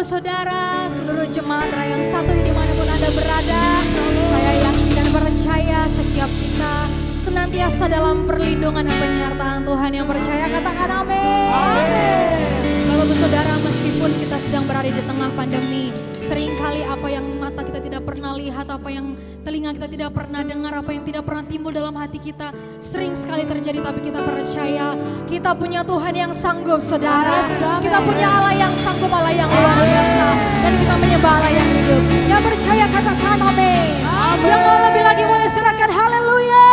Bapak Saudara, seluruh jemaat Rayon 1 dimanapun Anda berada, saya yakin dan percaya setiap kita senantiasa dalam perlindungan dan penyertaan Tuhan. Yang percaya katakan amin. Bapak Saudara, meskipun kita sedang berada di tengah pandemi, seringkali apa yang mata kita tidak pernah lihat, apa yang telinga kita tidak pernah dengar, apa yang tidak pernah timbul dalam hati kita, sering sekali terjadi. Tapi kita percaya kita punya Tuhan yang sanggup, saudara. Kita punya Allah yang sanggup, Allah yang luar biasa, dan kita menyembah Allah yang hidup. Yang percaya katakan amin. Yang mau lebih lagi boleh serahkan haleluya.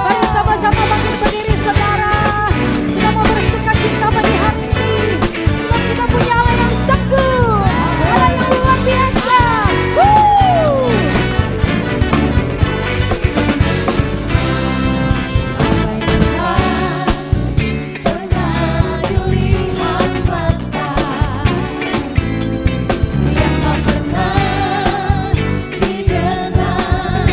Mari sama-sama bangkit berdiri, saudara. Kita mau bersuka cita pada hari ini, sebab kita punya Allah yang sanggup, Allah yang luar biasa. Yang tak pernah didengar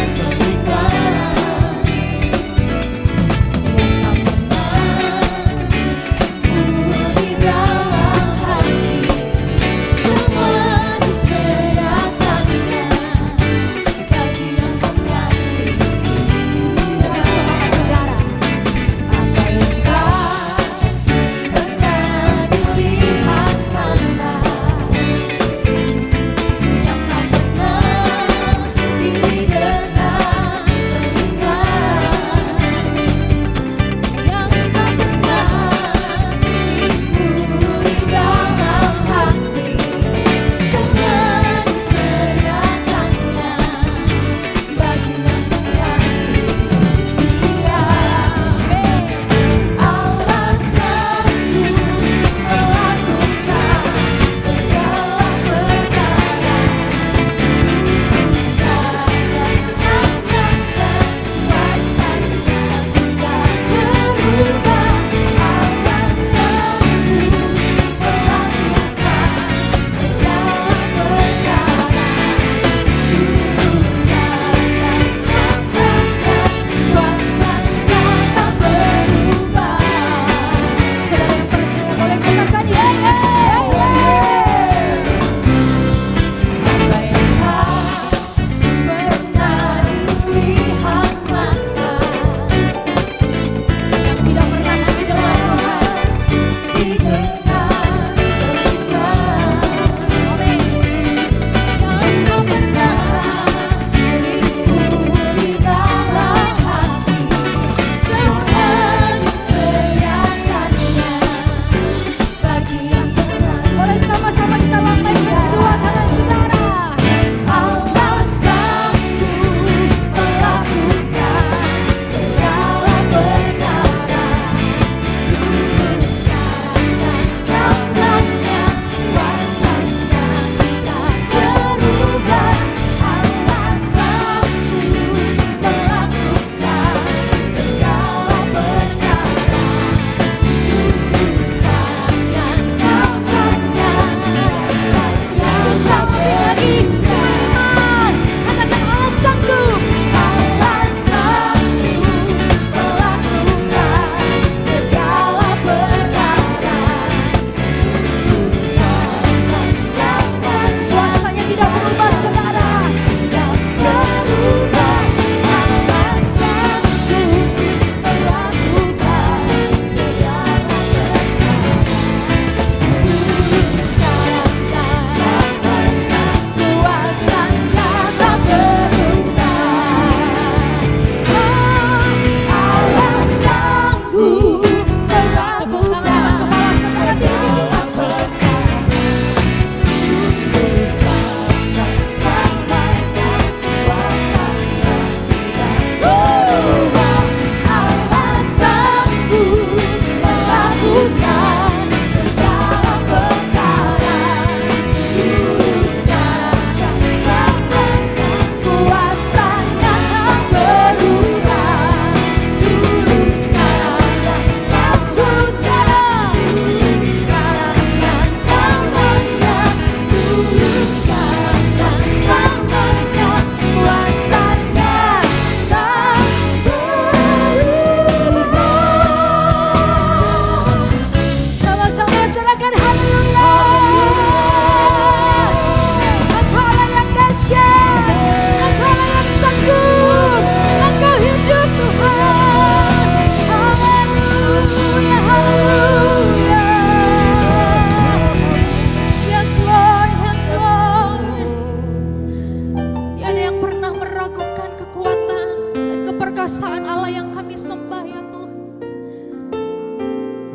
kekuasaan Allah yang kami sembah ya Tuhan.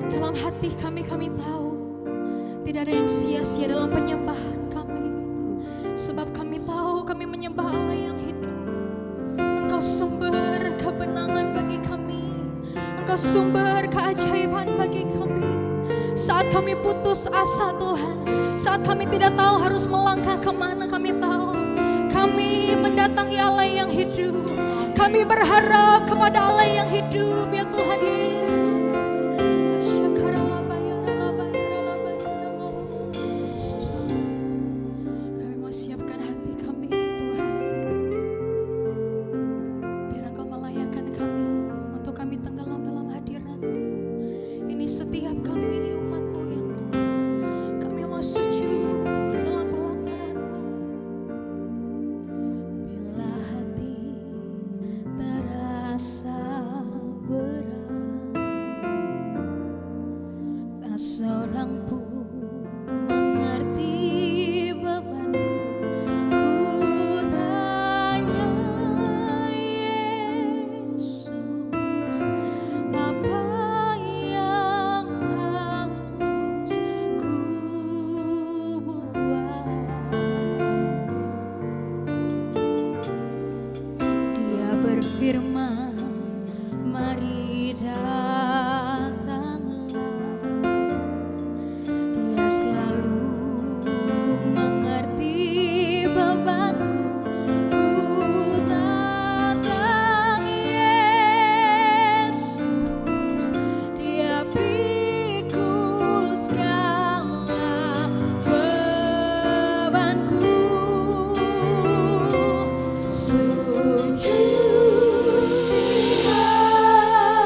Dalam hati kami tahu tidak ada yang sia-sia dalam penyembahan kami. Sebab kami tahu kami menyembah Allah yang hidup. Engkau sumber kebenangan bagi kami. Engkau sumber keajaiban bagi kami. Saat kami putus asa Tuhan, saat kami tidak tahu harus melangkah kemana, kami tahu kami mendatangi Allah yang hidup. Kami berharap kepada Allah yang hidup ya Tuhan Yesus. Kami mau siapkan hati kami Tuhan, biar Engkau melayakkan kami untuk kami tenggelam dalam hadirat-Mu. Ini setiap kami umat-Mu yang Tuhan, kami mau sujud dalam pelataran-Mu. Bila hati terasa berat, tak seorang pun mengerti bebanku. Ku tanya Yesus, apa yang harus ku buat? Dia berfirman, mari datanglah. Dia selalu mengerti bebanku. Ku datang Yesus, Dia pikul segala bebanku. Sujud di hadirat-Mu,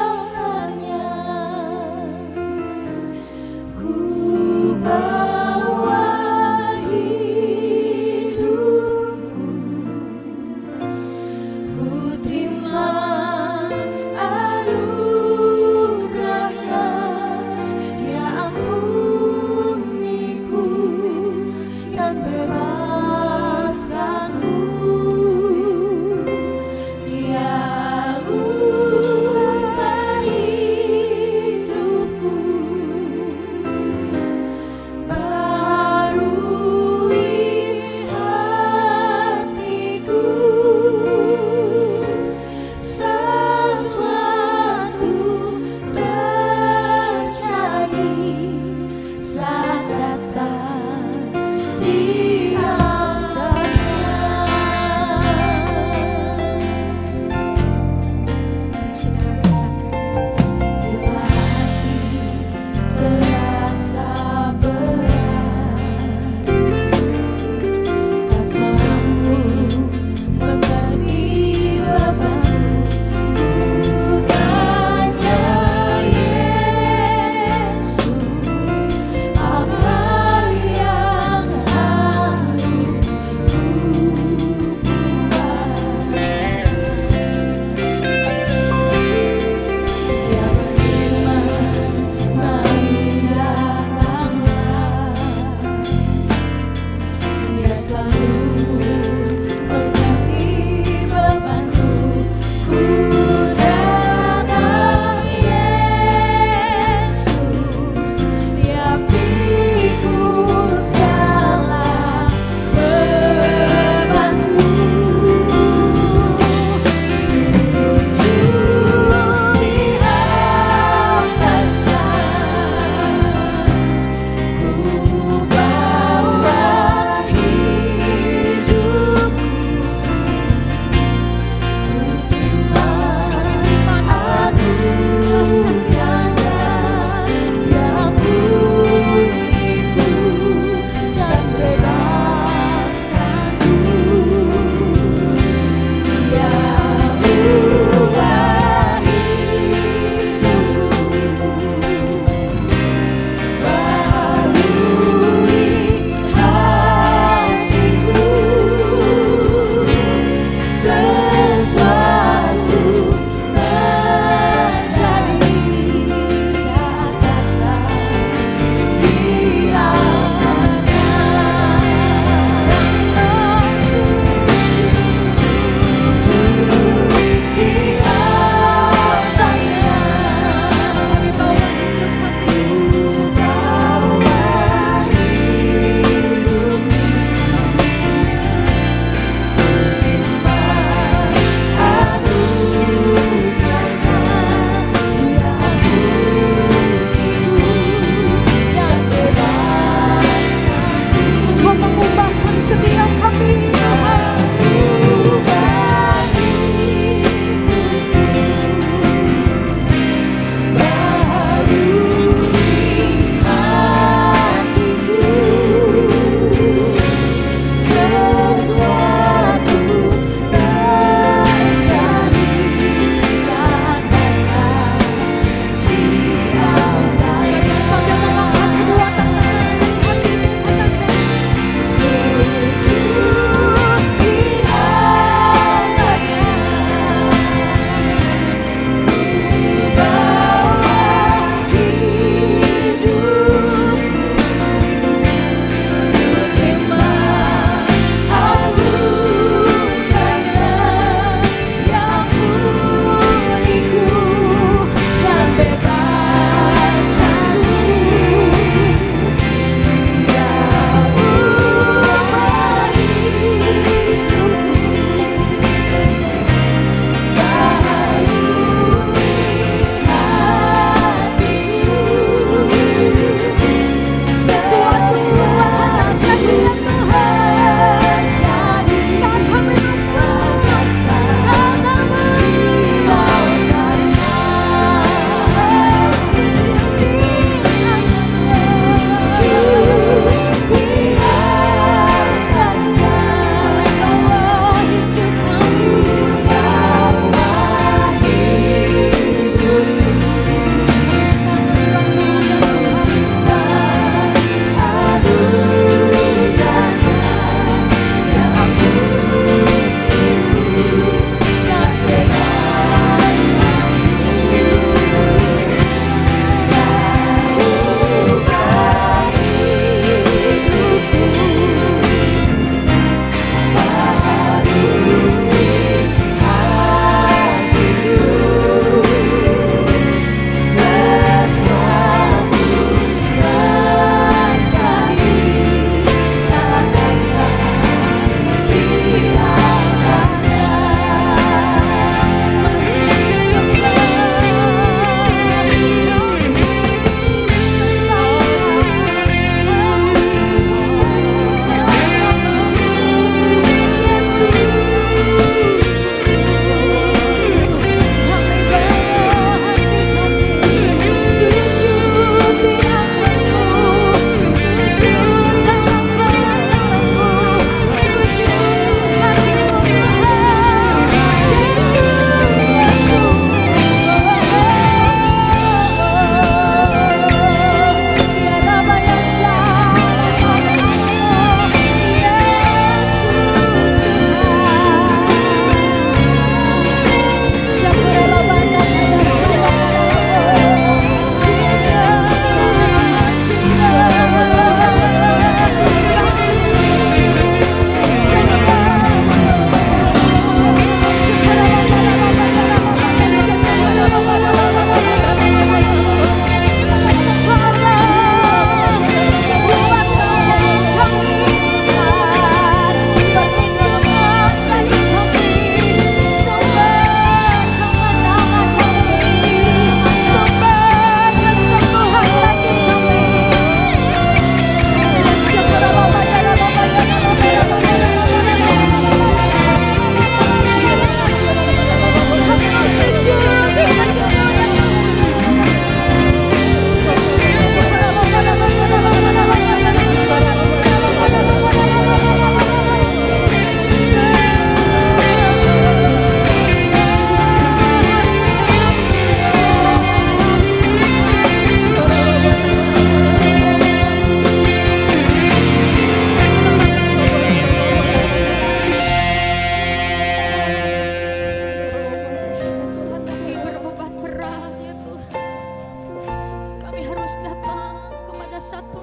satu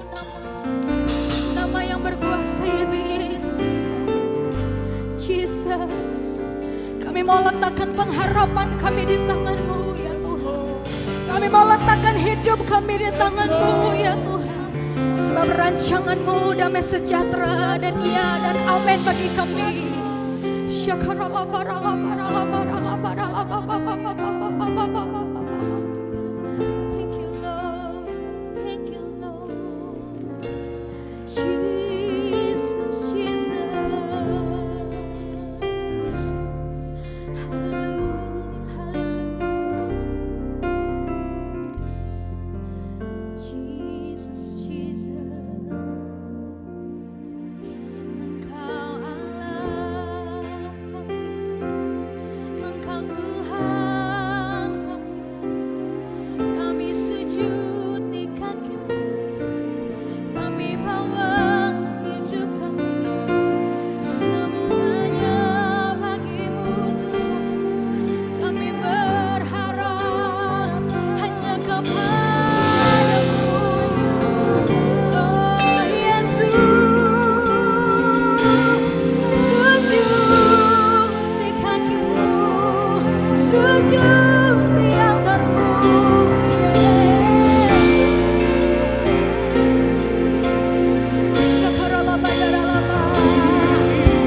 nama yang berkuasa, yaitu Yesus. Jesus, kami mau letakkan pengharapan kami di tangan-Mu ya Tuhan. Kami mau letakkan hidup kami di tangan-Mu ya Tuhan. Sebab rancangan-Mu damai sejahtera dan ya dan amin bagi kami. Thank you Lord, thank you Lord. Jesus, Jesus. Hallelujah, hallelujah. Jesus, Jesus. Engkau Allah kami, Engkau Tuhan kami. Kami sujud di kaki-Mu, kami bawa hidup kami, semuanya bagi-Mu Tuhan. Kami berharap hanya kepada-Mu, oh Yesus. Sujud di kaki-Mu, sujud di altar-Mu,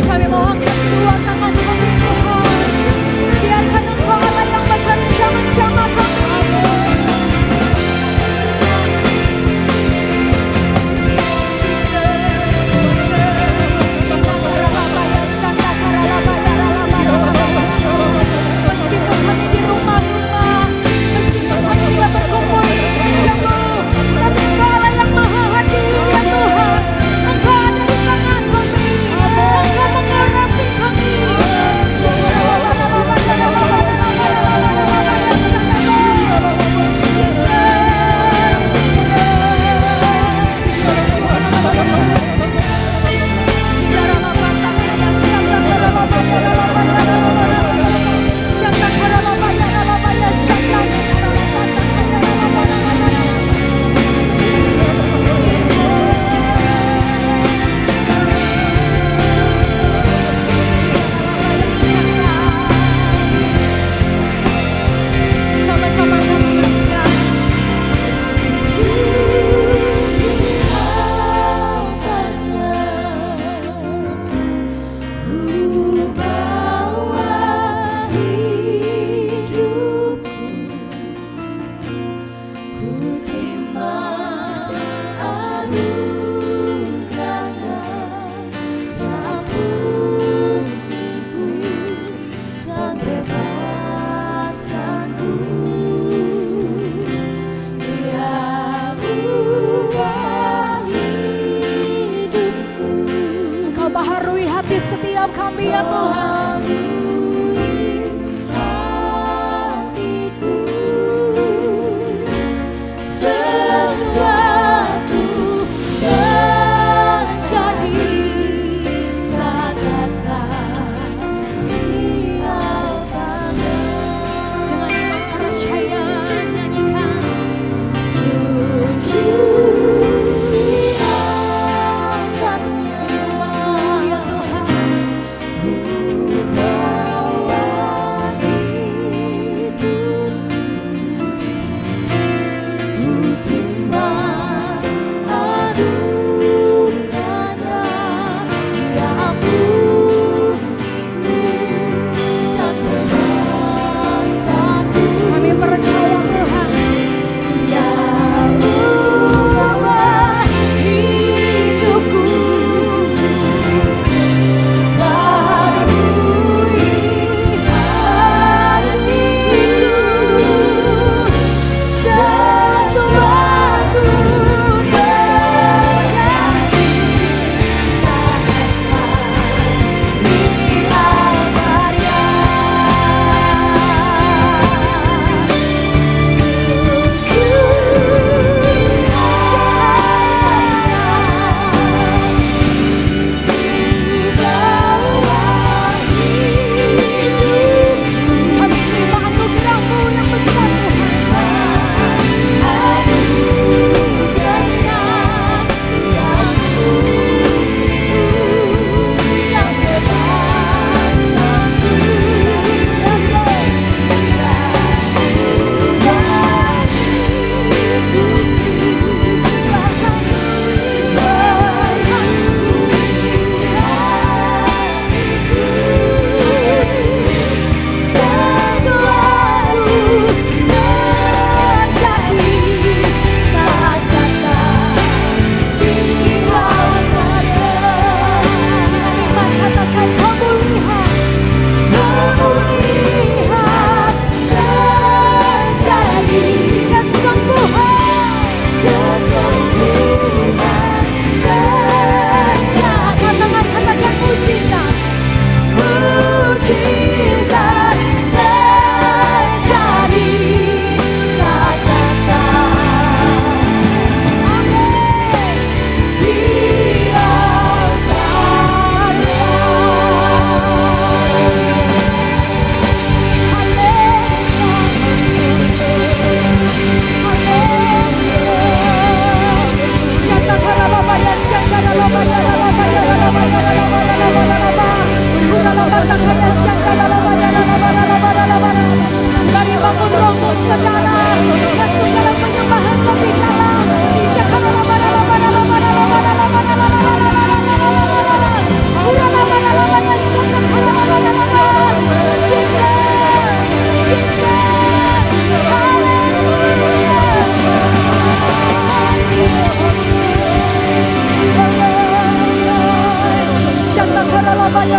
kami mau angkat kedua tangan kami Tuhan. Biarkan Engkau Allah yang bekerja menjamah kami. Meskipun kami di rumah-rumah, meskipun kami tidak berkumpul di gereja-Mu, tapi Engkau Allah yang maha hadir ya Tuhan. Engkau ada di tengah kami, Engkau mengurapi kami. Sama-sama kami lepaskan. Ku bawa hidupku, ku terima anugerah-Nya, ampuniku dan bebaskanku. Dia ubah hidupku. Engkau baharui hati setiap kami ya Tuhan. Hatiku, sesuatu terjadi saat datang di altar-Nya. Dengan iman percaya nyanyikan. Sujud di altar-Nya, ya Tuhan.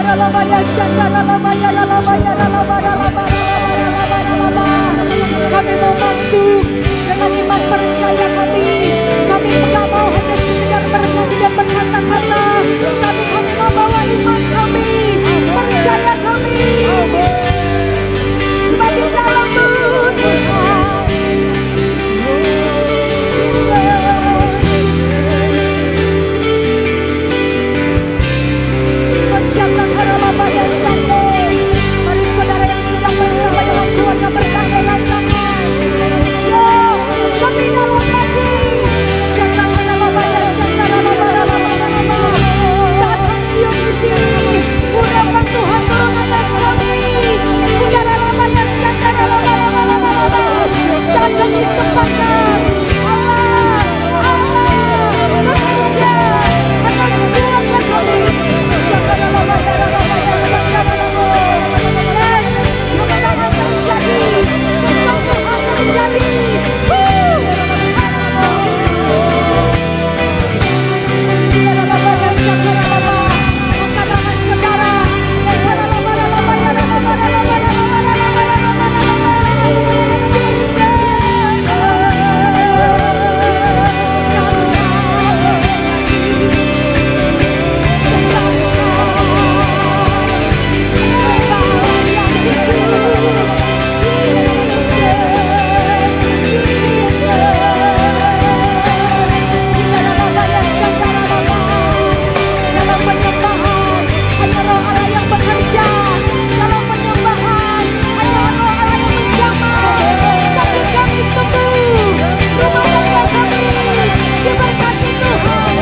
Kami mau masuk dengan iman percaya kami. Kami tidak mau hanya sekedar bernyanyi dan berkata-kata, tapi kami mau bawa iman kami, percaya kami. Sebab di dalam-Mu Tuhan, mari saudara yang sedang bersama dengan keluarga bergandengan tangan. Yo, lebih dalam lagi. Saat kami unity, urapan Tuhan turun atas kami. Saat kami sepakat, Allah bekerja atas keluarga kami. Yes, kemenangan terjadi, kesembuhan terjadi. Angkat tangan saudara. Dalam penyembahan ada roh Allah yang bekerja. Dalam penyembahan ada roh Allah yang menjamah. Sakit kami sembuh, rumah tangga kami diberkati Tuhan.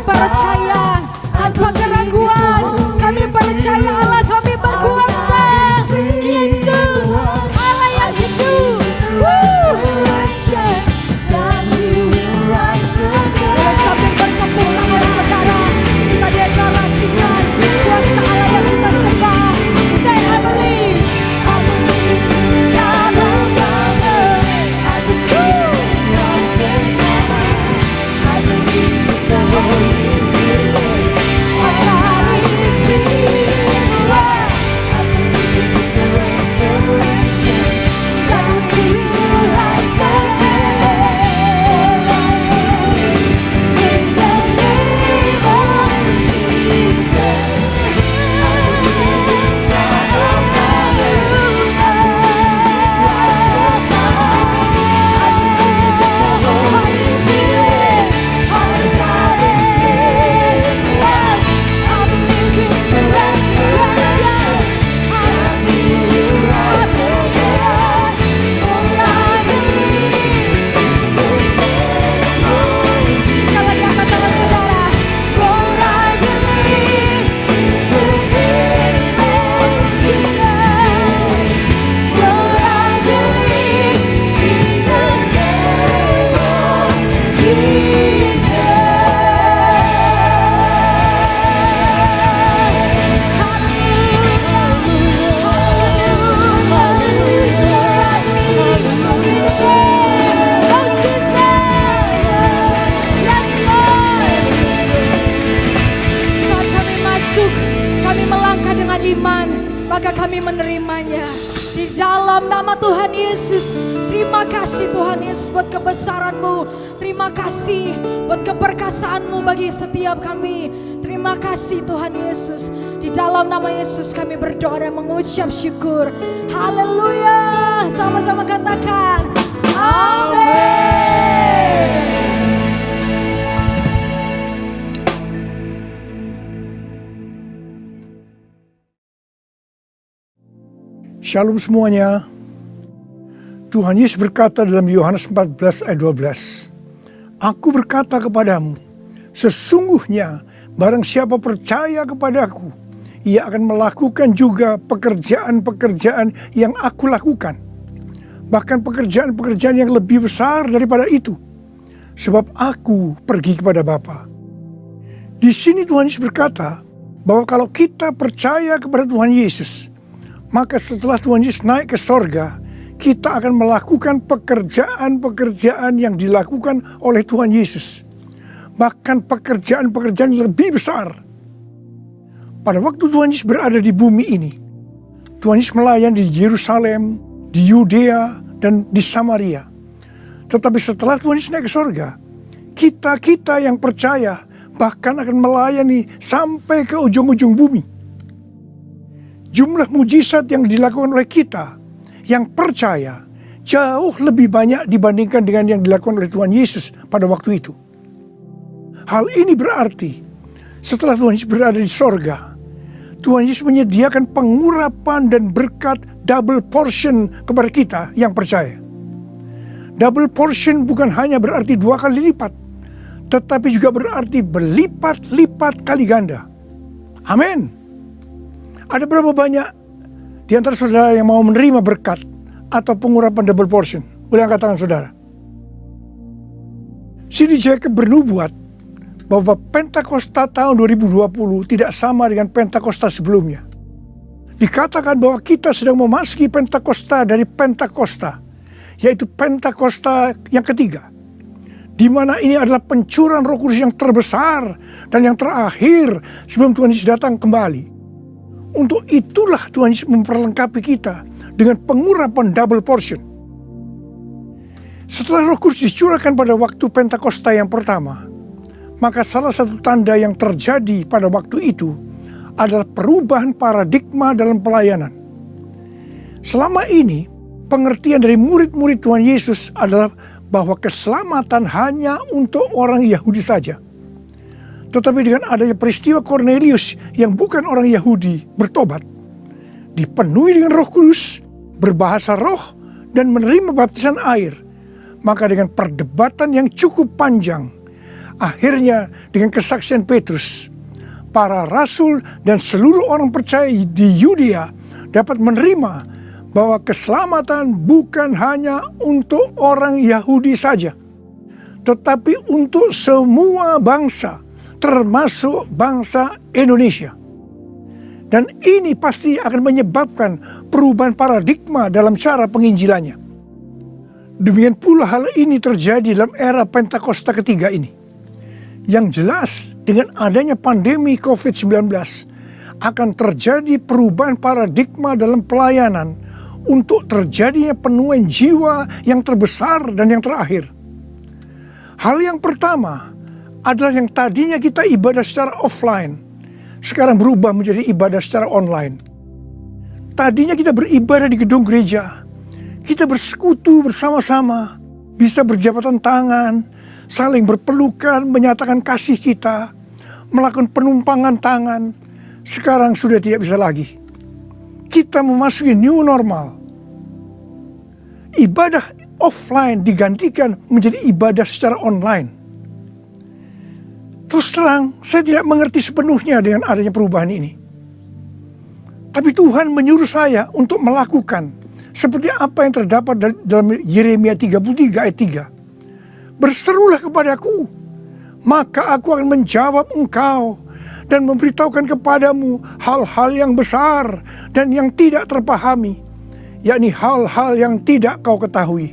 Percaya tanpa keraguan, kami percaya Allah kami berkuasa. Yesus, Allah yang hidup. Sambil bertepuk tangan saudara, kita deklarasikan kuasa Allah yang kita sembah. Say I believe, I believe God the Father, I believe God the Son, I believe the Holy Spirit. Maka kami menerimanya di dalam nama Tuhan Yesus. Terima kasih Tuhan Yesus buat kebesaran-Mu. Terima kasih buat keperkasaan-Mu bagi setiap kami. Terima kasih Tuhan Yesus. Di dalam nama Yesus kami berdoa dan mengucap syukur. Haleluya. Sama-sama katakan amin. Shalom semuanya. Tuhan Yesus berkata dalam Yohanes 14 ayat 12, Aku berkata kepadamu, sesungguhnya barang siapa percaya kepadaku, ia akan melakukan juga pekerjaan-pekerjaan yang aku lakukan. Bahkan pekerjaan-pekerjaan yang lebih besar daripada itu. Sebab aku pergi kepada Bapa. Di sini Tuhan Yesus berkata bahwa kalau kita percaya kepada Tuhan Yesus, maka setelah Tuhan Yesus naik ke sorga, kita akan melakukan pekerjaan-pekerjaan yang dilakukan oleh Tuhan Yesus. Bahkan pekerjaan-pekerjaan yang lebih besar. Pada waktu Tuhan Yesus berada di bumi ini, Tuhan Yesus melayani di Yerusalem, di Yudea, dan di Samaria. Tetapi setelah Tuhan Yesus naik ke sorga, kita yang percaya bahkan akan melayani sampai ke ujung-ujung bumi. Jumlah mujizat yang dilakukan oleh kita yang percaya jauh lebih banyak dibandingkan dengan yang dilakukan oleh Tuhan Yesus pada waktu itu. Hal ini berarti setelah Tuhan Yesus berada di sorga, Tuhan Yesus menyediakan pengurapan dan berkat double portion kepada kita yang percaya. Double portion bukan hanya berarti 2 kali lipat, tetapi juga berarti berlipat-lipat kali ganda. Amin. Ada berapa banyak di antara saudara yang mau menerima berkat atau pengurapan double portion? Boleh angkat tangan saudara. C.D. Jacobs bernubuat bahwa Pentakosta tahun 2020 tidak sama dengan Pentakosta sebelumnya. Dikatakan bahwa kita sedang memasuki Pentakosta dari Pentakosta, yaitu Pentakosta yang ketiga, di mana ini adalah pencurahan Roh Kudus yang terbesar dan yang terakhir sebelum Tuhan Yesus datang kembali. Untuk itulah Tuhan Yesus memperlengkapi kita dengan pengurapan double portion. Setelah Roh Kudus dicurahkan pada waktu Pentakosta yang pertama, maka salah satu tanda yang terjadi pada waktu itu adalah perubahan paradigma dalam pelayanan. Selama ini, pengertian dari murid-murid Tuhan Yesus adalah bahwa keselamatan hanya untuk orang Yahudi saja. Tetapi dengan adanya peristiwa Cornelius yang bukan orang Yahudi bertobat, dipenuhi dengan Roh Kudus, berbahasa roh, dan menerima baptisan air, maka dengan perdebatan yang cukup panjang, akhirnya dengan kesaksian Petrus, para rasul dan seluruh orang percaya di Yudea dapat menerima bahwa keselamatan bukan hanya untuk orang Yahudi saja, tetapi untuk semua bangsa, termasuk bangsa Indonesia. Dan ini pasti akan menyebabkan perubahan paradigma dalam cara penginjilannya. Demikian pula hal ini terjadi dalam era Pentakosta ketiga ini. Yang jelas dengan adanya pandemi COVID-19 akan terjadi perubahan paradigma dalam pelayanan untuk terjadinya penuaian jiwa yang terbesar dan yang terakhir. Hal yang pertama adalah yang tadinya kita ibadah secara offline, sekarang berubah menjadi ibadah secara online. Tadinya kita beribadah di gedung gereja, kita bersekutu bersama-sama, bisa berjabatan tangan, saling berpelukan, menyatakan kasih kita, melakukan penumpangan tangan. Sekarang sudah tidak bisa lagi. Kita memasuki new normal. Ibadah offline digantikan menjadi ibadah secara online. Terus terang, saya tidak mengerti sepenuhnya dengan adanya perubahan ini. Tapi Tuhan menyuruh saya untuk melakukan seperti apa yang terdapat dalam Yeremia 33 ayat 3. Berserulah kepadaku, maka aku akan menjawab engkau dan memberitahukan kepadamu hal-hal yang besar dan yang tidak terpahami, yakni hal-hal yang tidak kau ketahui.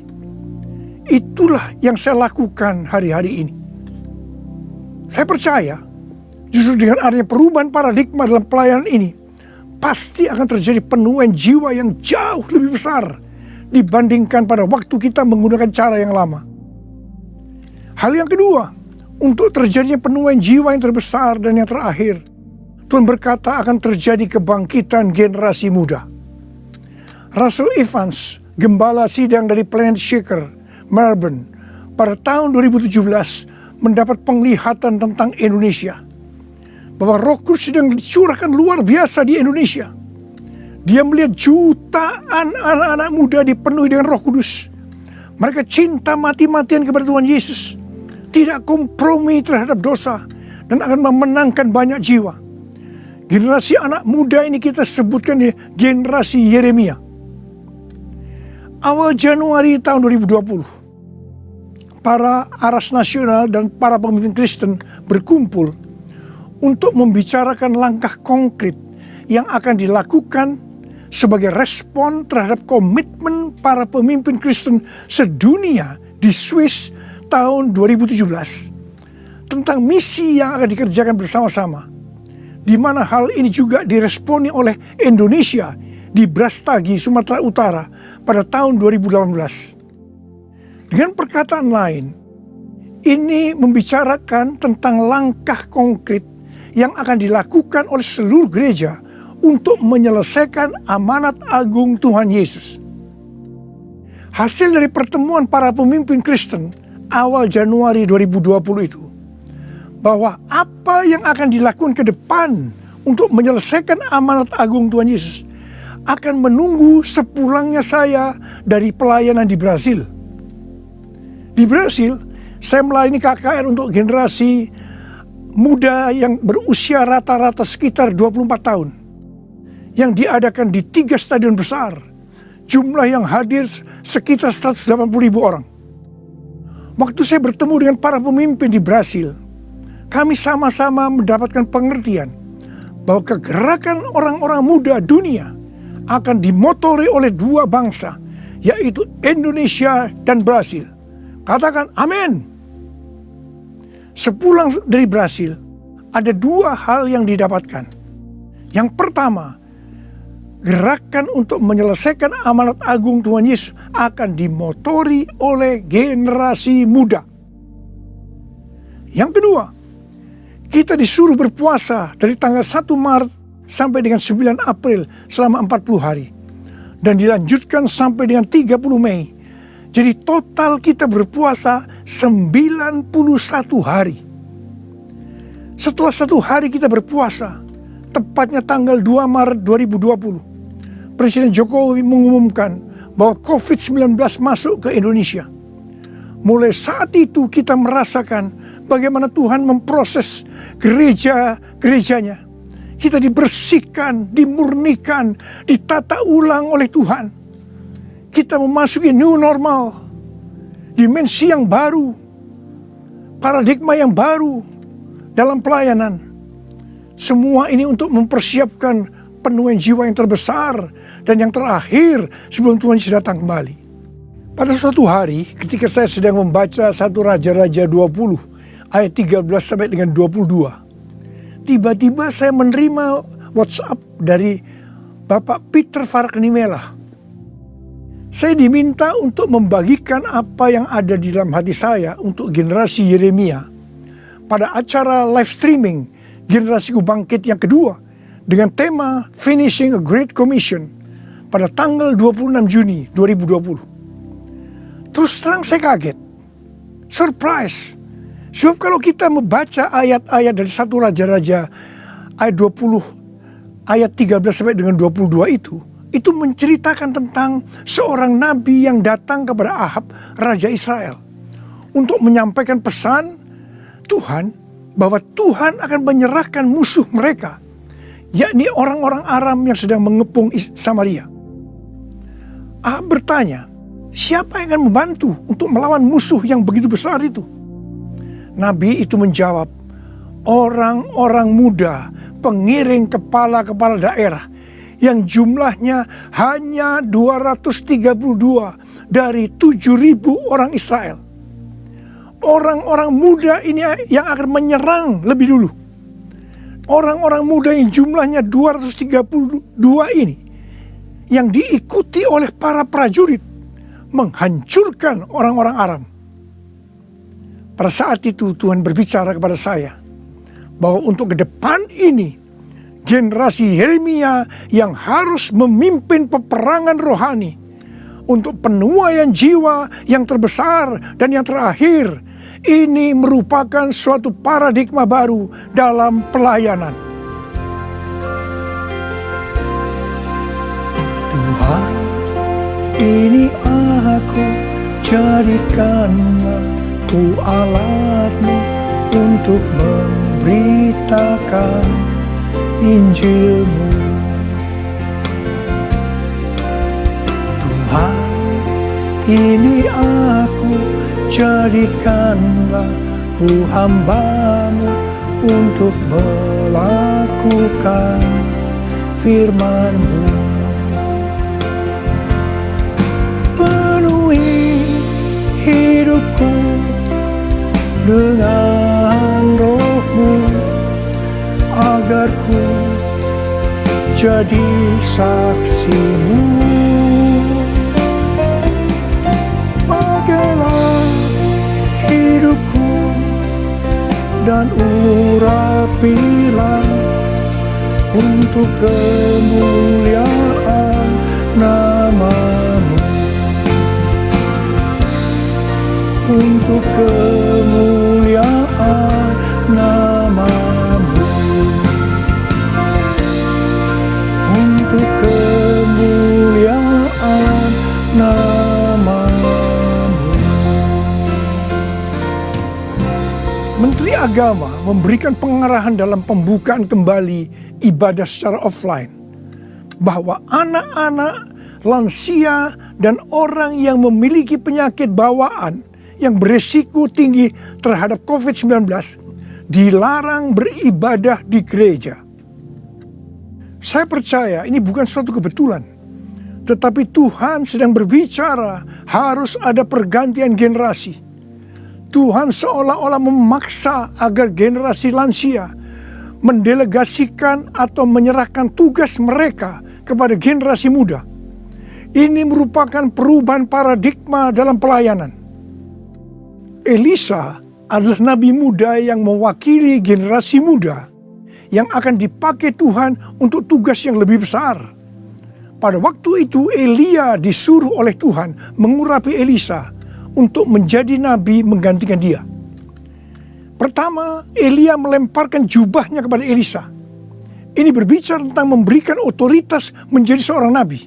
Itulah yang saya lakukan hari-hari ini. Saya percaya justru dengan adanya perubahan paradigma dalam pelayanan ini, pasti akan terjadi penuaian jiwa yang jauh lebih besar dibandingkan pada waktu kita menggunakan cara yang lama. Hal yang kedua, untuk terjadinya penuaian jiwa yang terbesar dan yang terakhir, Tuhan berkata akan terjadi kebangkitan generasi muda. Russell Evans, gembala sidang dari Planet Shaker, Melbourne, pada tahun 2017 mendapat penglihatan tentang Indonesia. Bahwa Roh Kudus sedang dicurahkan luar biasa di Indonesia. Dia melihat jutaan anak-anak muda dipenuhi dengan Roh Kudus. Mereka cinta mati-matian kepada Tuhan Yesus, tidak kompromi terhadap dosa, dan akan memenangkan banyak jiwa. Generasi anak muda ini kita sebutkan di generasi Yeremia. Awal Januari tahun 2020, para aras nasional dan para pemimpin Kristen berkumpul untuk membicarakan langkah konkret yang akan dilakukan sebagai respon terhadap komitmen para pemimpin Kristen sedunia di Swiss tahun 2017 tentang misi yang akan dikerjakan bersama-sama, di mana hal ini juga diresponi oleh Indonesia di Brastagi, Sumatera Utara pada tahun 2018. Dengan perkataan lain, ini membicarakan tentang langkah konkret yang akan dilakukan oleh seluruh gereja untuk menyelesaikan amanat agung Tuhan Yesus. Hasil dari pertemuan para pemimpin Kristen awal Januari 2020 itu, bahwa apa yang akan dilakukan ke depan untuk menyelesaikan amanat agung Tuhan Yesus akan menunggu sepulangnya saya dari pelayanan di Brasil. Di Brasil, saya melayani KKR untuk generasi muda yang berusia rata-rata sekitar 24 tahun. Yang diadakan di 3 stadion besar. Jumlah yang hadir sekitar 180.000 orang. Waktu saya bertemu dengan para pemimpin di Brasil, kami sama-sama mendapatkan pengertian bahwa kegerakan orang-orang muda dunia akan dimotori oleh 2 bangsa, yaitu Indonesia dan Brasil. Katakan amin. Sepulang dari Brasil, ada 2 hal yang didapatkan. Yang pertama, gerakan untuk menyelesaikan amanat agung Tuhan Yesus akan dimotori oleh generasi muda. Yang kedua, kita disuruh berpuasa dari tanggal 1 Maret sampai dengan 9 April selama 40 hari. Dan dilanjutkan sampai dengan 30 Mei. Jadi total kita berpuasa 91 hari. Setelah 1 hari kita berpuasa, tepatnya tanggal 2 Maret 2020, Presiden Jokowi mengumumkan bahwa COVID-19 masuk ke Indonesia. Mulai saat itu kita merasakan bagaimana Tuhan memproses gerejanya. Kita dibersihkan, dimurnikan, ditata ulang oleh Tuhan. Kita memasuki new normal, dimensi yang baru, paradigma yang baru dalam pelayanan. Semua ini untuk mempersiapkan penuaian jiwa yang terbesar dan yang terakhir sebelum Tuhan Yesus datang kembali. Pada suatu hari ketika saya sedang membaca 1 Raja-Raja 20 ayat 13 sampai dengan 22. Tiba-tiba saya menerima WhatsApp dari Bapak Peter Faraknimela. Saya diminta untuk membagikan apa yang ada di dalam hati saya untuk generasi Yeremia pada acara live streaming Generasiku Bangkit yang kedua dengan tema Finishing a Great Commission pada tanggal 26 Juni 2020. Terus terang saya kaget, surprise. Sebab kalau kita membaca ayat-ayat dari 1 Raja-Raja ayat 20 ayat 13 sampai dengan 22 itu menceritakan tentang seorang nabi yang datang kepada Ahab, Raja Israel, untuk menyampaikan pesan Tuhan bahwa Tuhan akan menyerahkan musuh mereka, yakni orang-orang Aram yang sedang mengepung Samaria. Ahab bertanya, siapa yang akan membantu untuk melawan musuh yang begitu besar itu? Nabi itu menjawab, orang-orang muda, pengiring kepala-kepala daerah yang jumlahnya hanya 232 dari 7.000 orang Israel. Orang-orang muda ini yang akan menyerang lebih dulu. Orang-orang muda yang jumlahnya 232 ini yang diikuti oleh para prajurit menghancurkan orang-orang Aram. Pada saat itu Tuhan berbicara kepada saya bahwa untuk ke depan ini generasi Yeremia yang harus memimpin peperangan rohani untuk penuaian jiwa yang terbesar dan yang terakhir. Ini merupakan suatu paradigma baru dalam pelayanan. Tuhan, ini aku, jadikanlah ku alatmu untuk memberitakan Injilmu. Tuhan, ini aku, jadikanlah ku hambamu untuk melakukan firman-Mu. Penuhi hidupku dengan Roh-Mu, agar ku jadi saksi-Mu. Pakailah hidupku dan urapilah untuk kemuliaan nama-Mu. Untuk kemuliaan nama-Mu. Untuk kemuliaan nama-Mu. Menteri Agama memberikan pengarahan dalam pembukaan kembali ibadah secara offline bahwa anak-anak, lansia, dan orang yang memiliki penyakit bawaan yang beresiko tinggi terhadap COVID-19 dilarang beribadah di gereja. Saya percaya ini bukan suatu kebetulan, tetapi Tuhan sedang berbicara harus ada pergantian generasi. Tuhan seolah-olah memaksa agar generasi lansia mendelegasikan atau menyerahkan tugas mereka kepada generasi muda. Ini merupakan perubahan paradigma dalam pelayanan. Elisa adalah nabi muda yang mewakili generasi muda yang akan dipakai Tuhan untuk tugas yang lebih besar. Pada waktu itu Elia disuruh oleh Tuhan mengurapi Elisa untuk menjadi nabi menggantikan dia. Pertama, Elia melemparkan jubahnya kepada Elisa. Ini berbicara tentang memberikan otoritas menjadi seorang nabi.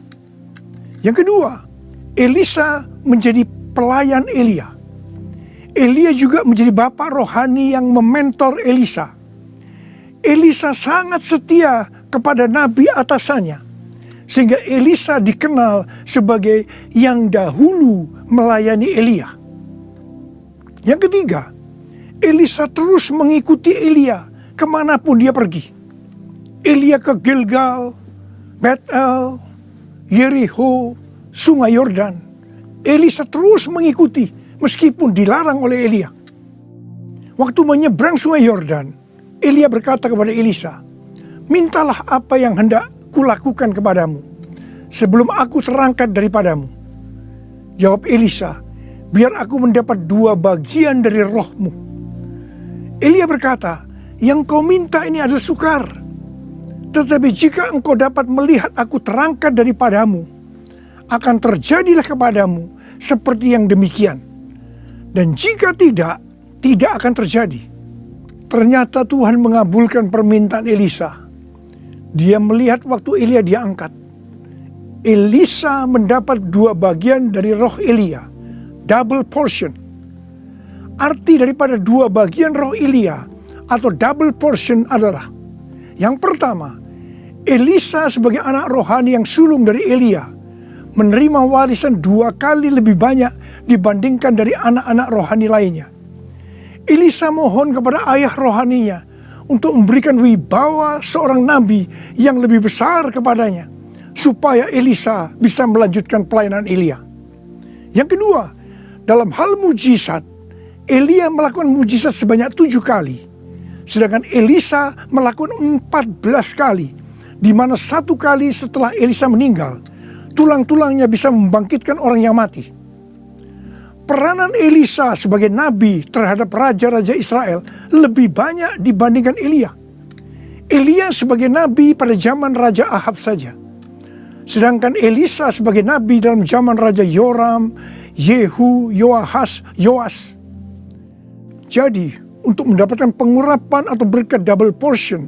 Yang kedua, Elisa menjadi pelayan Elia. Elia juga menjadi bapak rohani yang mementor Elisa. Elisa sangat setia kepada nabi atasannya, sehingga Elisa dikenal sebagai yang dahulu melayani Elia. Yang ketiga, Elisa terus mengikuti Elia kemanapun dia pergi. Elia ke Gilgal, Betel, Yericho, Sungai Yordan. Elisa terus mengikuti meskipun dilarang oleh Elia. Waktu menyeberang Sungai Yordan, Elia berkata kepada Elisa, "Mintalah apa yang hendak kulakukan kepadamu sebelum aku terangkat daripadamu." Jawab Elisa, "Biar aku mendapat 2 bagian dari roh-Mu." Elia berkata, "Yang kau minta ini adalah sukar. Tetapi jika engkau dapat melihat aku terangkat daripadamu, akan terjadilah kepadamu seperti yang demikian. Dan jika tidak, tidak akan terjadi." Ternyata Tuhan mengabulkan permintaan Elisa. Dia melihat waktu Elia diangkat. Elisa mendapat 2 bagian dari roh Elia, double portion. Arti daripada 2 bagian roh Elia atau double portion adalah, yang pertama, Elisa sebagai anak rohani yang sulung dari Elia menerima warisan 2 kali lebih banyak dibandingkan dari anak-anak rohani lainnya. Elisa mohon kepada ayah rohaninya untuk memberikan wibawa seorang nabi yang lebih besar kepadanya, supaya Elisa bisa melanjutkan pelayanan Elia. Yang kedua, dalam hal mujizat, Elia melakukan mujizat sebanyak 7 kali, sedangkan Elisa melakukan 14 kali, di mana 1 kali setelah Elisa meninggal, tulang-tulangnya bisa membangkitkan orang yang mati. Peranan Elisa sebagai nabi terhadap raja-raja Israel lebih banyak dibandingkan Elia. Elia sebagai nabi pada zaman Raja Ahab saja. Sedangkan Elisa sebagai nabi dalam zaman Raja Yoram, Yehu, Yoahas, Yoas. Jadi, untuk mendapatkan pengurapan atau berkat double portion,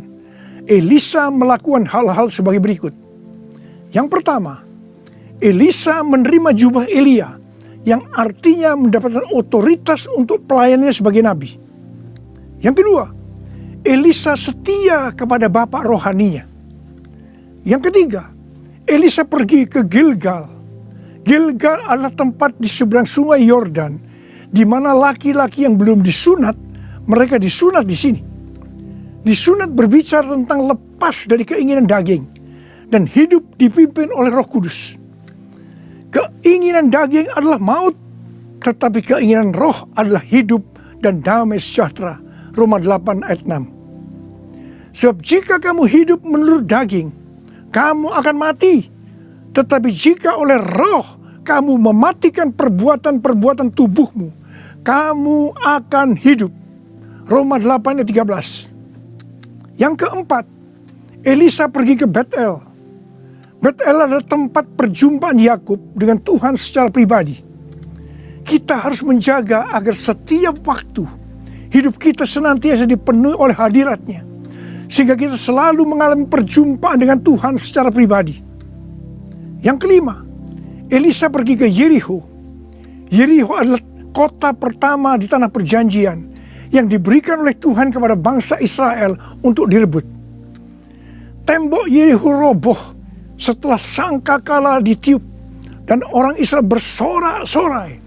Elisa melakukan hal-hal sebagai berikut. Yang pertama, Elisa menerima jubah Elia, yang artinya mendapatkan otoritas untuk pelayanannya sebagai nabi. Yang kedua, Elisa setia kepada bapak rohaninya. Yang ketiga, Elisa pergi ke Gilgal. Gilgal adalah tempat di seberang sungai Yordan, di mana laki-laki yang belum disunat, mereka disunat di sini. Disunat berbicara tentang lepas dari keinginan daging dan hidup dipimpin oleh Roh Kudus. Keinginan daging adalah maut, tetapi keinginan roh adalah hidup dan damai sejahtera. Roma 8 ayat 6. Sebab jika kamu hidup menurut daging, kamu akan mati. Tetapi jika oleh roh kamu mematikan perbuatan-perbuatan tubuhmu, kamu akan hidup. Roma 8 ayat 13. Yang keempat, Elisa pergi ke Betel. Betel adalah tempat perjumpaan Yakub dengan Tuhan secara pribadi. Kita harus menjaga agar setiap waktu hidup kita senantiasa dipenuhi oleh hadirat-Nya, sehingga kita selalu mengalami perjumpaan dengan Tuhan secara pribadi. Yang kelima, Elisa pergi ke Yeriko. Yeriko adalah kota pertama di tanah perjanjian yang diberikan oleh Tuhan kepada bangsa Israel untuk direbut. Tembok Yeriko roboh setelah sangkakala ditiup dan orang Israel bersorak-sorai.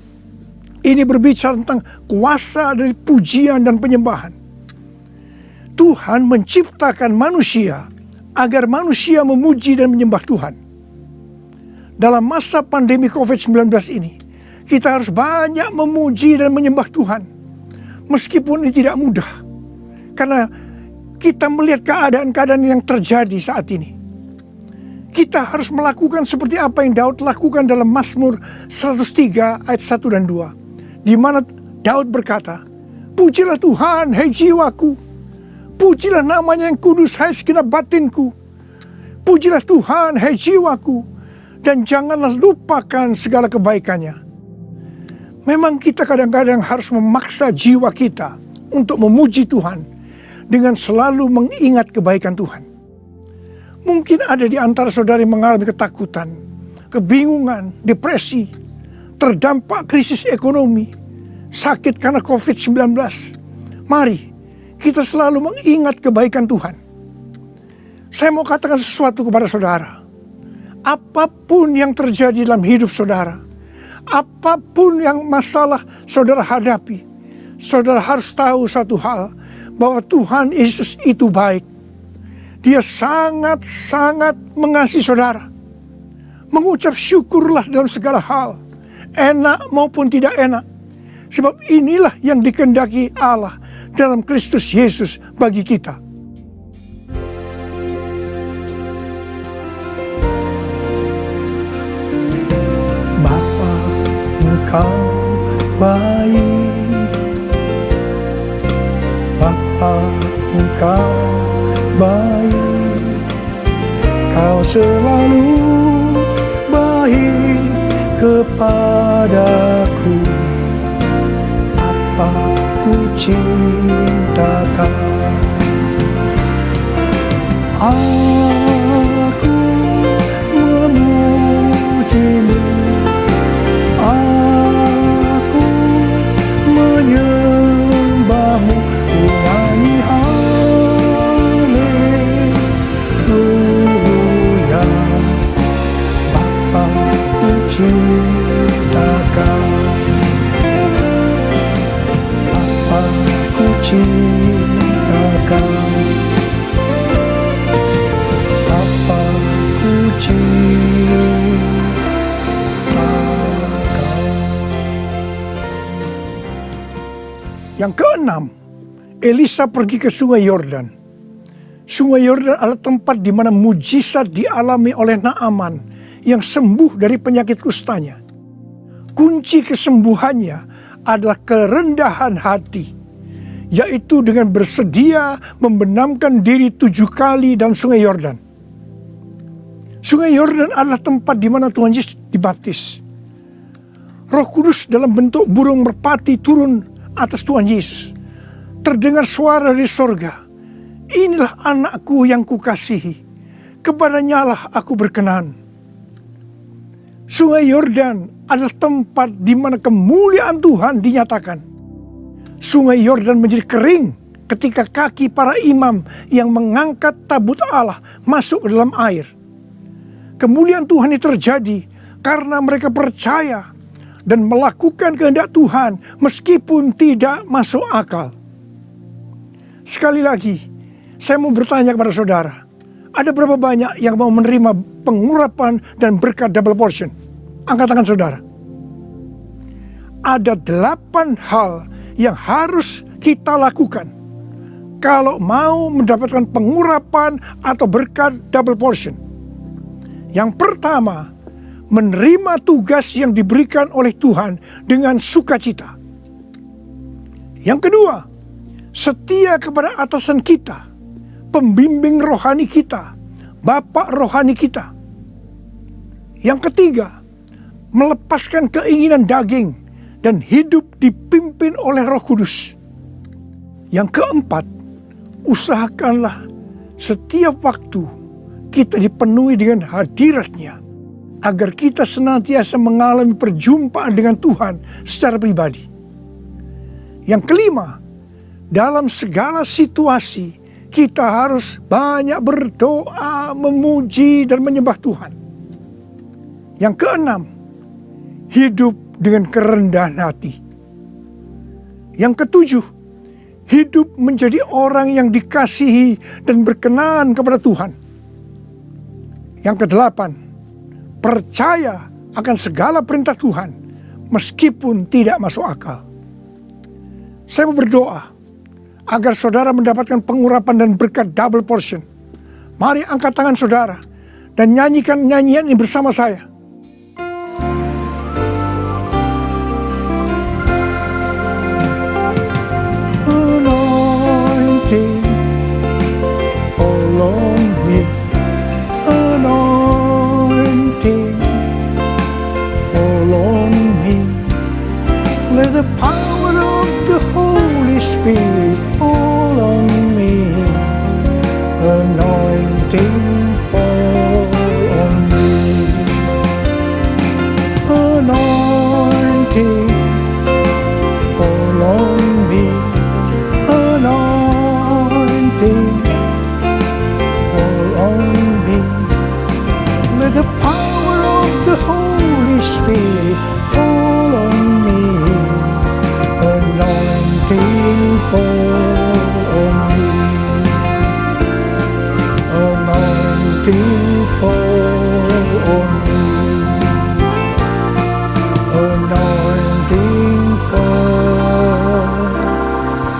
Ini berbicara tentang kuasa dari pujian dan penyembahan. Tuhan menciptakan manusia agar manusia memuji dan menyembah Tuhan. Dalam masa pandemi COVID-19 ini, kita harus banyak memuji dan menyembah Tuhan. Meskipun ini tidak mudah, karena kita melihat keadaan-keadaan yang terjadi saat ini. Kita harus melakukan seperti apa yang Daud lakukan dalam Mazmur 103 ayat 1 dan 2. Di mana Daud berkata, "Pujilah Tuhan, hai jiwaku. Pujilah namanya yang kudus, hai segenap batinku. Pujilah Tuhan, hai jiwaku. Dan janganlah lupakan segala kebaikannya." Memang kita kadang-kadang harus memaksa jiwa kita untuk memuji Tuhan dengan selalu mengingat kebaikan Tuhan. Mungkin ada di antara saudara yang mengalami ketakutan, kebingungan, depresi, terdampak krisis ekonomi, sakit karena COVID-19. Mari kita selalu mengingat kebaikan Tuhan. Saya mau katakan sesuatu kepada saudara. Apapun yang terjadi dalam hidup saudara, apapun yang masalah saudara hadapi, saudara harus tahu satu hal, bahwa Tuhan Yesus itu baik. Dia sangat-sangat mengasihi saudara. Mengucap syukurlah dalam segala hal, enak maupun tidak enak. Sebab inilah yang dikehendaki Allah dalam Kristus Yesus bagi kita. Bapa, Engkau baik. Bapa, Engkau baik. Kau selalu baik kepadaku. Apa ku cintakan. Aku memujimu. Aku menyembahmu. Ku nyanyi haleluya. Bapa ku cintakan. Bapa ku cintakan. Bapa ku cintakan. Yang keenam, Elisa pergi ke sungai Yordan. Sungai Yordan adalah tempat di mana mujizat dialami oleh Naaman yang sembuh dari penyakit kustanya. Kunci kesembuhannya adalah kerendahan hati, yaitu dengan bersedia membenamkan diri 7 kali dalam sungai Yordan. Sungai Yordan adalah tempat di mana Tuhan Yesus dibaptis. Roh Kudus dalam bentuk burung merpati turun atas Tuhan Yesus. Terdengar suara dari sorga, "Inilah anakku yang kukasihi, kepadanya lah aku berkenan." Sungai Yordan adalah tempat di mana kemuliaan Tuhan dinyatakan. Sungai Yordan menjadi kering ketika kaki para imam yang mengangkat tabut Allah masuk ke dalam air. Kemuliaan Tuhan ini terjadi karena mereka percaya dan melakukan kehendak Tuhan meskipun tidak masuk akal. Sekali lagi, saya mau bertanya kepada saudara, ada berapa banyak yang mau menerima pengurapan dan berkat double portion? Angkat tangan saudara. Ada 8 hal yang harus kita lakukan kalau mau mendapatkan pengurapan atau berkat double portion. Yang pertama, menerima tugas yang diberikan oleh Tuhan dengan sukacita. Yang kedua, setia kepada atasan kita, pembimbing rohani kita, bapak rohani kita. Yang ketiga, melepaskan keinginan daging dan hidup dipimpin oleh Roh Kudus. Yang keempat, usahakanlah setiap waktu kita dipenuhi dengan hadirat-Nya, agar kita senantiasa mengalami perjumpaan dengan Tuhan secara pribadi. Yang kelima, dalam segala situasi kita harus banyak berdoa, memuji dan menyembah Tuhan. Yang keenam, hidup dengan kerendahan hati. Yang ketujuh, hidup menjadi orang yang dikasihi dan berkenan kepada Tuhan. Yang kedelapan, percaya akan segala perintah Tuhan meskipun tidak masuk akal. Saya mau berdoa agar saudara mendapatkan pengurapan dan berkat double portion. Mari angkat tangan saudara dan nyanyikan nyanyian ini bersama saya. Anointing, follow me. Anointing, follow me. Let the power of the Holy Spirit fall on me. Anointing, fall on me. Anointing, fall on me. Anointing, fall on me. Let the power of the Holy Spirit fall on me. Anointing, fall on me. Anointing, fall on me. Anointing, fall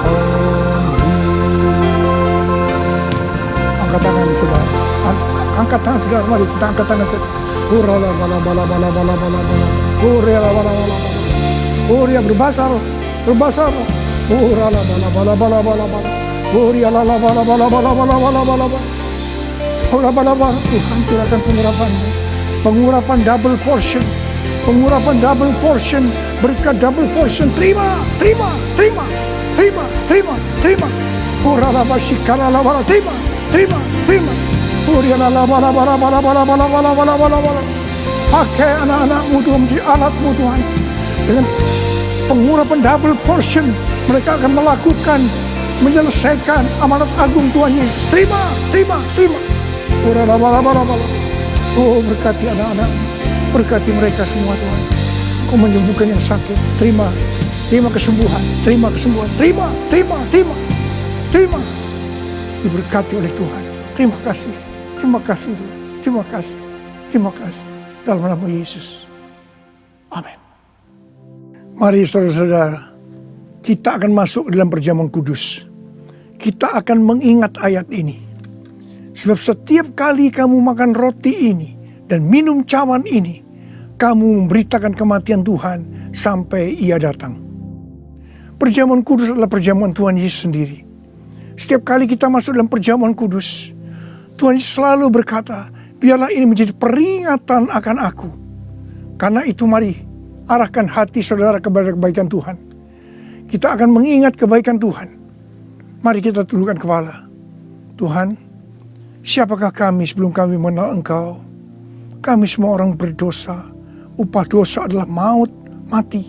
on me. Angkat tangan saudara. Angkat tangan saudara, mari kita angkat tangan saudara. Urala bala bala bala bala bala bala. Urala bala bala bala. Uria berbahasa roh, berbahasa roh. Urala bala bala bala bala bala. Uria la la bala bala bala bala bala bala bala. Ora bala bala. Tuhan curahkan pengurapan-Mu. Pengurapan double portion. Pengurapan double portion, berkat double portion. Terima, terima, terima, terima, terima, terima. Urala basikala la bala. Terima, terima, terima. Pakai anak-anak-Mu Tuhan menjadi alat-Mu Tuhan. Dengan pengurapan double portion, mereka akan melakukan, menyelesaikan amanat agung Tuhan Yesus. Terima, terima, terima. Oh, berkati anak-anak-Mu, berkati mereka semua Tuhan. Kau menyembuhkan yang sakit. Terima, terima kesembuhan, terima kesembuhan, terima, terima, terima, terima. Diberkati oleh Tuhan. Terima kasih. Terima kasih Tuhan. Terima kasih. Terima kasih. Dalam nama Yesus. Amin. Mari saudara-saudara, kita akan masuk dalam perjamuan kudus. Kita akan mengingat ayat ini. Sebab setiap kali kamu makan roti ini dan minum cawan ini, kamu memberitakan kematian Tuhan sampai Ia datang. Perjamuan kudus adalah perjamuan Tuhan Yesus sendiri. Setiap kali kita masuk dalam perjamuan kudus, Tuhan Yesus selalu berkata, biarlah ini menjadi peringatan akan aku. Karena itu mari arahkan hati saudara kepada kebaikan Tuhan. Kita akan mengingat kebaikan Tuhan. Mari kita tundukkan kepala. Tuhan, siapakah kami sebelum kami mengenal Engkau? Kami semua orang berdosa, upah dosa adalah maut, mati.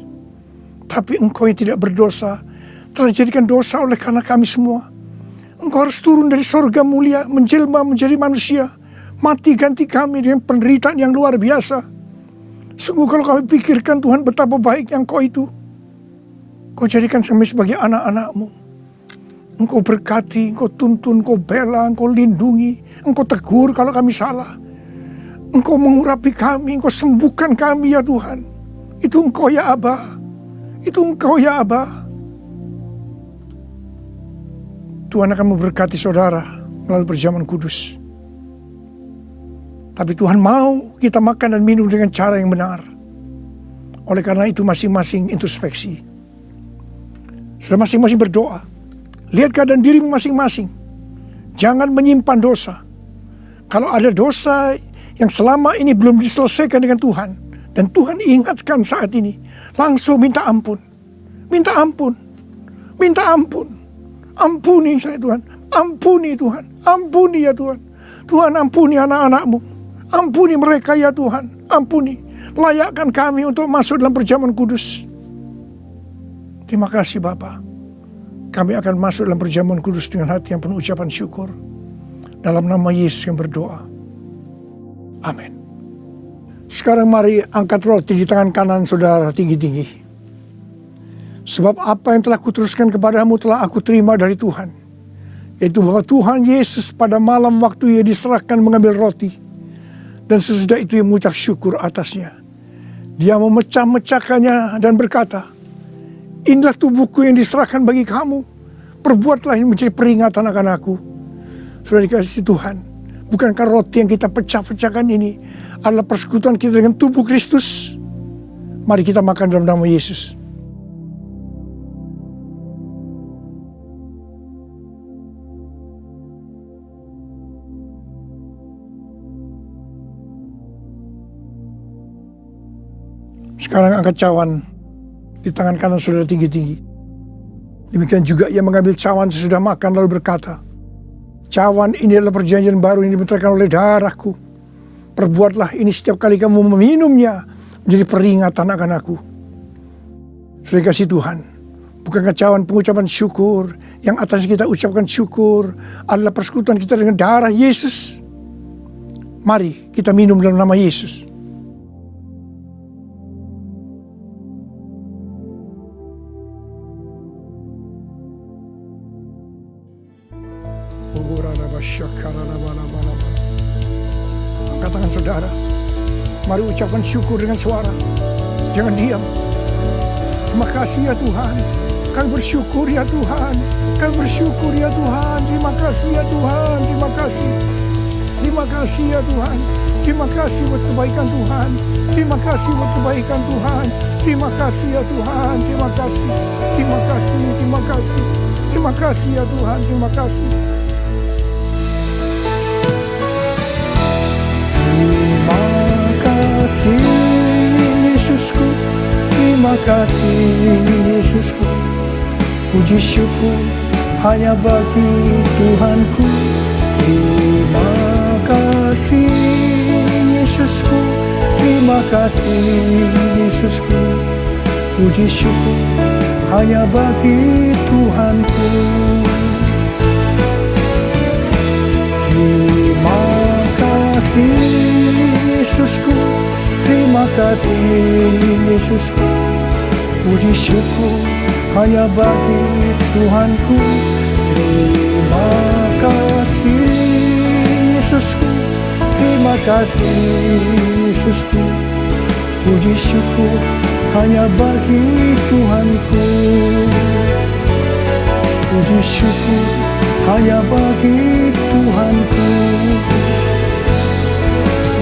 Tapi Engkau yang tidak berdosa telah dijadikan dosa oleh karena kami semua. Engkau harus turun dari sorga mulia, menjelma menjadi manusia, mati ganti kami dengan penderitaan yang luar biasa. Sungguh kalau kami pikirkan Tuhan betapa baiknya Engkau itu. Engkau jadikan kami sebagai anak-anak-Mu. Engkau berkati, Engkau tuntun, Engkau bela, Engkau lindungi, Engkau tegur kalau kami salah. Engkau mengurapi kami, Engkau sembuhkan kami ya Tuhan. Itu Engkau ya Aba. Itu Engkau ya Aba. Tuhan akan memberkati saudara melalui perjamuan kudus. Tapi Tuhan mau kita makan dan minum dengan cara yang benar. Oleh karena itu masing-masing introspeksi. Sudah masing-masing berdoa. Lihat keadaan dirimu masing-masing. Jangan menyimpan dosa. Kalau ada dosa yang selama ini belum diselesaikan dengan Tuhan, dan Tuhan ingatkan saat ini, langsung minta ampun. Minta ampun. Minta ampun. Ampuni saya Tuhan. Ampuni Tuhan. Ampuni ya Tuhan. Tuhan ampuni anak-anak-Mu. Ampuni mereka ya Tuhan. Ampuni. Layakkan kami untuk masuk dalam perjamuan kudus. Terima kasih Bapa. Kami akan masuk dalam perjamuan kudus dengan hati yang penuh ucapan syukur. Dalam nama Yesus yang berdoa. Amin. Sekarang mari angkat roti di tangan kanan saudara tinggi-tinggi. Sebab apa yang telah kuteruskan kepadamu telah aku terima dari Tuhan. Yaitu bahwa Tuhan Yesus pada malam waktu Ia diserahkan mengambil roti. Dan sesudah itu Ia mengucap syukur atasnya. Dia memecah-mecahkannya dan berkata, inilah tubuhku yang diserahkan bagi kamu. Perbuatlah ini menjadi peringatan akan aku. Sudah dikasih Tuhan. Bukankah roti yang kita pecah-pecahkan ini adalah persekutuan kita dengan tubuh Kristus? Mari kita makan dalam nama Yesus. Sekarang angkat cawan di tangan kanan saudara tinggi-tinggi. Demikian juga Ia mengambil cawan sesudah makan lalu berkata, cawan ini adalah perjanjian baru yang dibenterkan oleh darahku. Perbuatlah ini setiap kali kamu meminumnya menjadi peringatan akan aku. Sudah kasih Tuhan, bukankah cawan pengucapan syukur yang atas kita ucapkan syukur adalah persekutuan kita dengan darah Yesus? Mari kita minum dalam nama Yesus. Angkat tangan saudara. Mari ucapkan syukur dengan suara. Jangan diam. Terima kasih ya Tuhan. Kami bersyukur ya Tuhan. Kami bersyukur ya Tuhan. Terima kasih ya Tuhan. Terima kasih. Terima kasih ya Tuhan. Terima kasih buat kebaikan Tuhan. Terima kasih buat kebaikan Tuhan. Terima kasih ya Tuhan. Terima kasih. Terima kasih. Terima kasih. Terima kasih ya Tuhan. Terima kasih. Terima kasih Yesusku, terima kasih Yesusku. Puji syukur hanya bagi Tuhanku. Terima kasih Yesusku, terima kasih Yesusku. Puji syukur hanya bagi Tuhanku. Terima kasih Yesusku, terima kasih Yesusku. Puji syukur hanya bagi Tuhanku. Terima kasih Yesusku, terima kasih Yesusku. Puji syukur hanya bagi Tuhanku. Puji syukur hanya bagi Tuhanku.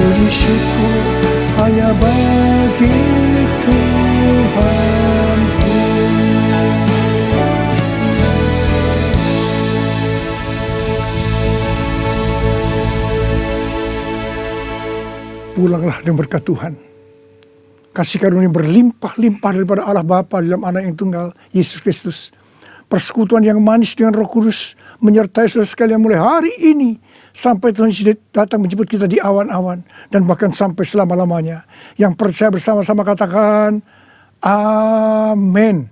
Puji syukur hanya bagi Tuhanku. Pulanglah dengan berkat Tuhan. Kasih karunia berlimpah-limpah daripada Allah Bapa dalam Anak yang tunggal, Yesus Kristus. persekutuan yang manis dengan Roh Kudus menyertai saudara sekalian mulai hari ini sampai Tuhan Yesus datang menjemput kita di awan-awan dan bahkan sampai selama-lamanya. Yang percaya bersama-sama katakan amin.